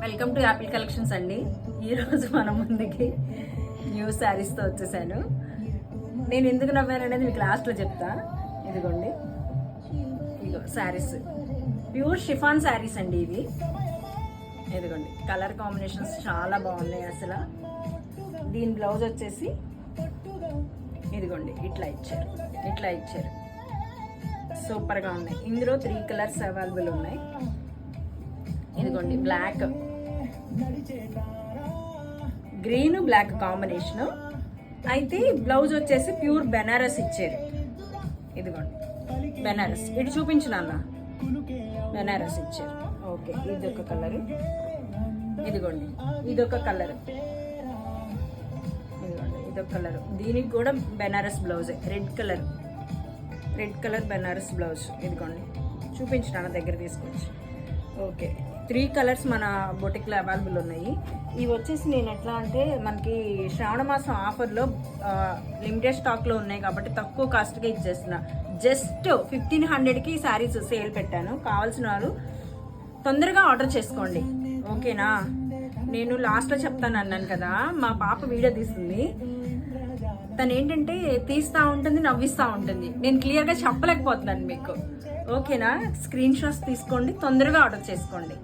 Welcome to Apple collections అండి. ఈరోజు మన ముందుకి న్యూ శారీస్తో వచ్చేసాను. నేను ఎందుకు నవ్వాను అనేది మీకు లాస్ట్లో చెప్తా. ఇదిగోండి, ఇదిగో శారీస్, ప్యూర్ షిఫాన్ శారీస్ అండి ఇవి. ఇదిగోండి, కలర్ కాంబినేషన్స్ చాలా బాగున్నాయి అసలు. దీని బ్లౌజ్ వచ్చేసి ఇదిగోండి ఇట్లా ఇచ్చారు. సూపర్గా ఉన్నాయి. ఇందులో 3 కలర్స్ అవైలబుల్ ఉన్నాయి. ఇదిగోండి, బ్లాక్, గ్రీన్ బ్లాక్ కాంబినేషన్. అయితే బ్లౌజ్ వచ్చేసి ప్యూర్ బెనారస్ ఇచ్చారు. ఇదిగోండి బెనారస్, ఇటు చూపించిన బెనారస్ ఇచ్చారు. ఓకే, ఇదొక కలర్. ఇదిగోండి ఇదొక కలర్. ఇదిగోండి ఇదొక కలర్. దీనికి కూడా Banaras blouse, red colour Banaras blouse. ఇదిగోండి చూపించిన దగ్గర తీసుకొచ్చి. ఓకే, 3 కలర్స్ మన బొటిక్లో అవైలబుల్ ఉన్నాయి. ఇవి వచ్చేసి నేను ఎట్లా అంటే, మనకి శ్రావణ మాసం ఆఫర్లో లిమిటెడ్ స్టాక్లో ఉన్నాయి కాబట్టి తక్కువ కాస్ట్గా ఇచ్చేస్తున్నా. జస్ట్ 1500కి శారీస్ సేల్ పెట్టాను. కావాల్సిన వాళ్ళు తొందరగా ఆర్డర్ చేసుకోండి, ఓకేనా? నేను లాస్ట్లో చెప్తాను అన్నాను కదా, మా పాప వీడియో తీస్తుంది. తను ఏంటంటే తీస్తూ ఉంటుంది, నవ్విస్తూ ఉంటుంది. నేను క్లియర్గా చెప్పలేకపోతున్నాను మీకు, ఓకేనా? స్క్రీన్ షాట్స్ తీసుకోండి, తొందరగా ఆర్డర్ చేసుకోండి.